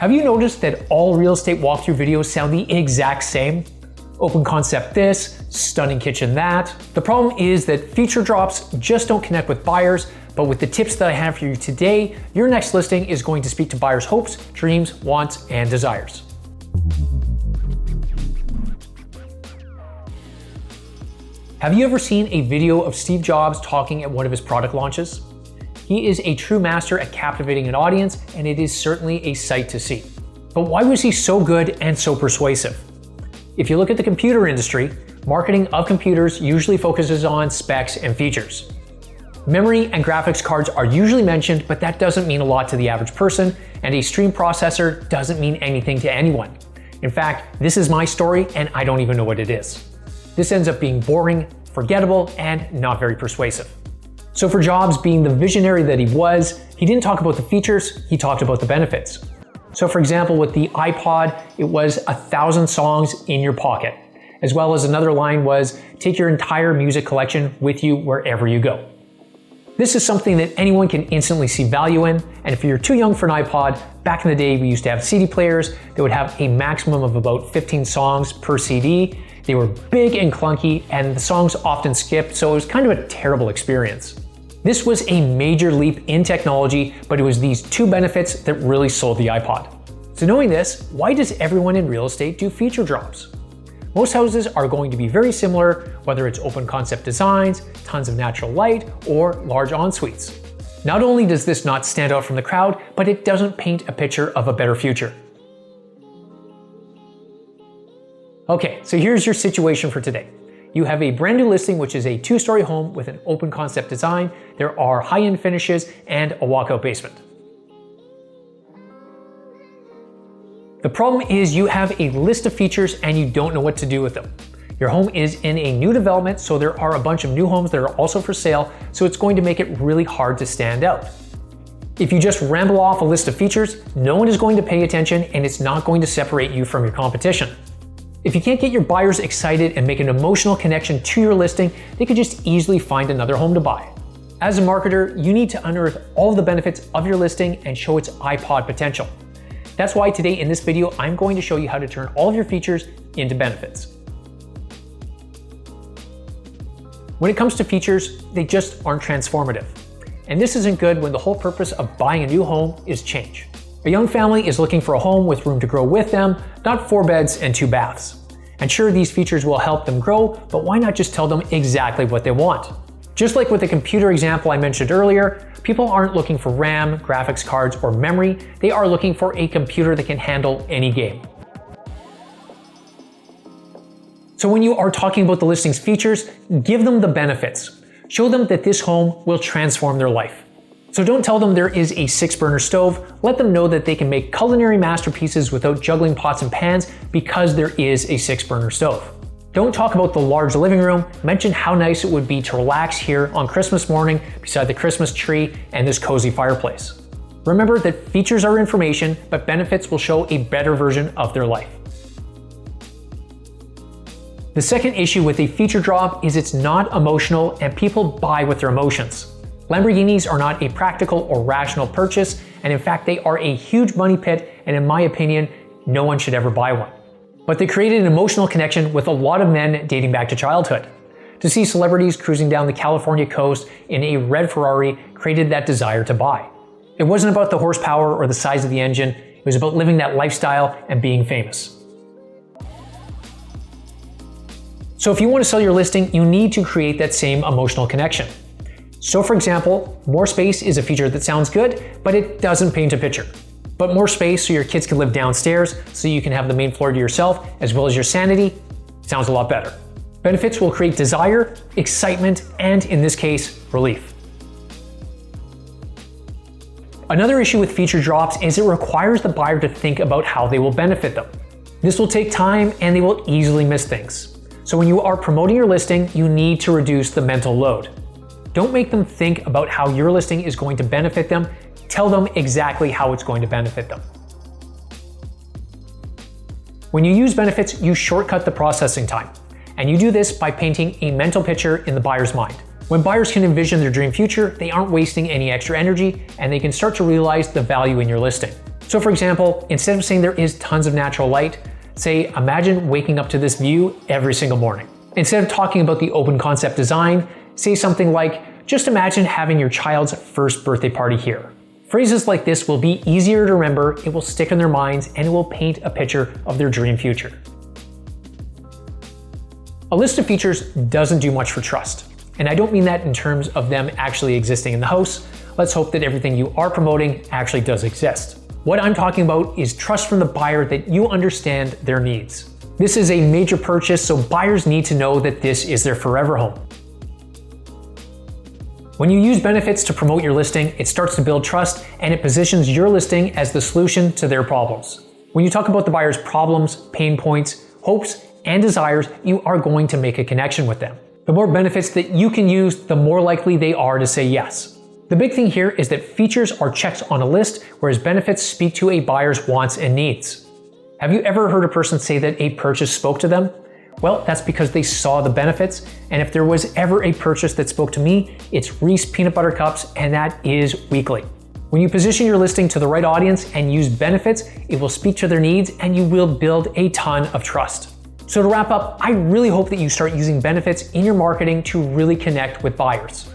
Have you noticed that all real estate walkthrough videos sound the exact same? Open concept this, stunning kitchen that. The problem is that feature drops just don't connect with buyers, but with the tips that I have for you today, your next listing is going to speak to buyers' hopes, dreams, wants, and desires. Have you ever seen a video of Steve Jobs talking at one of his product launches? He is a true master at captivating an audience, and it is certainly a sight to see. But why was he so good and so persuasive? If you look at the computer industry, marketing of computers usually focuses on specs and features. Memory and graphics cards are usually mentioned, but that doesn't mean a lot to the average person, and a stream processor doesn't mean anything to anyone. In fact, this is my story, and I don't even know what it is. This ends up being boring, forgettable, and not very persuasive. So for Jobs, being the visionary that he was, he didn't talk about the features, he talked about the benefits. So for example, with the iPod, it was 1,000 songs in your pocket, as well as another line was, take your entire music collection with you wherever you go. This is something that anyone can instantly see value in, and if you're too young for an iPod, back in the day we used to have CD players that would have a maximum of about 15 songs per CD. They were big and clunky, and the songs often skipped, so it was kind of a terrible experience. This was a major leap in technology, but it was these two benefits that really sold the iPod. So knowing this, why does everyone in real estate do feature drops? Most houses are going to be very similar, whether it's open concept designs, tons of natural light, or large en-suites. Not only does this not stand out from the crowd, but it doesn't paint a picture of a better future. Okay, so here's your situation for today. You have a brand new listing, which is a 2-story home with an open concept design. There are high-end finishes and a walkout basement. The problem is you have a list of features and you don't know what to do with them. Your home is in a new development, so there are a bunch of new homes that are also for sale, so it's going to make it really hard to stand out. If you just ramble off a list of features, no one is going to pay attention and it's not going to separate you from your competition. If you can't get your buyers excited and make an emotional connection to your listing, they could just easily find another home to buy. As a marketer, you need to unearth all of the benefits of your listing and show its iPod potential. That's why today in this video, I'm going to show you how to turn all of your features into benefits. When it comes to features, they just aren't transformative. And this isn't good when the whole purpose of buying a new home is change. A young family is looking for a home with room to grow with them, not 4 beds and 2 baths. And sure, these features will help them grow, but why not just tell them exactly what they want? Just like with the computer example I mentioned earlier, people aren't looking for RAM, graphics cards, or memory. They are looking for a computer that can handle any game. So when you are talking about the listing's features, give them the benefits. Show them that this home will transform their life. So don't tell them there is a 6-burner stove, let them know that they can make culinary masterpieces without juggling pots and pans because there is a 6-burner stove. Don't talk about the large living room, mention how nice it would be to relax here on Christmas morning beside the Christmas tree and this cozy fireplace. Remember that features are information, but benefits will show a better version of their life. The second issue with a feature drop is it's not emotional and people buy with their emotions. Lamborghinis are not a practical or rational purchase, and in fact they are a huge money pit, and in my opinion, no one should ever buy one. But they created an emotional connection with a lot of men dating back to childhood. To see celebrities cruising down the California coast in a red Ferrari created that desire to buy. It wasn't about the horsepower or the size of the engine, it was about living that lifestyle and being famous. So if you want to sell your listing, you need to create that same emotional connection. So for example, more space is a feature that sounds good, but it doesn't paint a picture. But more space so your kids can live downstairs, so you can have the main floor to yourself, as well as your sanity, sounds a lot better. Benefits will create desire, excitement, and in this case, relief. Another issue with feature drops is it requires the buyer to think about how they will benefit them. This will take time and they will easily miss things. So when you are promoting your listing, you need to reduce the mental load. Don't make them think about how your listing is going to benefit them. Tell them exactly how it's going to benefit them. When you use benefits, you shortcut the processing time. And you do this by painting a mental picture in the buyer's mind. When buyers can envision their dream future, they aren't wasting any extra energy and they can start to realize the value in your listing. So for example, instead of saying there is tons of natural light, say, imagine waking up to this view every single morning. Instead of talking about the open concept design, say something like, just imagine having your child's first birthday party here. Phrases like this will be easier to remember, it will stick in their minds, and it will paint a picture of their dream future. A list of features doesn't do much for trust. And I don't mean that in terms of them actually existing in the house. Let's hope that everything you are promoting actually does exist. What I'm talking about is trust from the buyer that you understand their needs. This is a major purchase, so buyers need to know that this is their forever home. When you use benefits to promote your listing, it starts to build trust and it positions your listing as the solution to their problems. When you talk about the buyer's problems, pain points, hopes, and desires, you are going to make a connection with them. The more benefits that you can use, the more likely they are to say yes. The big thing here is that features are checks on a list, whereas benefits speak to a buyer's wants and needs. Have you ever heard a person say that a purchase spoke to them? Well, that's because they saw the benefits, and if there was ever a purchase that spoke to me, it's Reese Peanut Butter Cups, and that is weekly. When you position your listing to the right audience and use benefits, it will speak to their needs and you will build a ton of trust. So to wrap up, I really hope that you start using benefits in your marketing to really connect with buyers.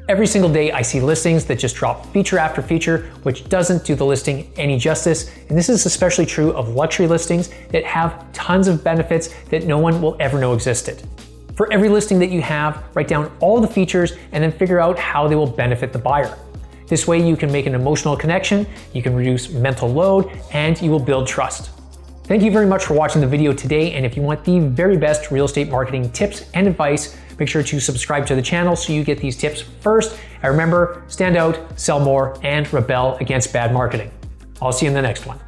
Every single day I see listings that just drop feature after feature, which doesn't do the listing any justice. And this is especially true of luxury listings that have tons of benefits that no one will ever know existed. For every listing that you have, write down all the features and then figure out how they will benefit the buyer. This way you can make an emotional connection, you can reduce mental load, and you will build trust. Thank you very much for watching the video today, and if you want the very best real estate marketing tips and advice, make sure to subscribe to the channel so you get these tips first. And remember, stand out, sell more, and rebel against bad marketing. I'll see you in the next one.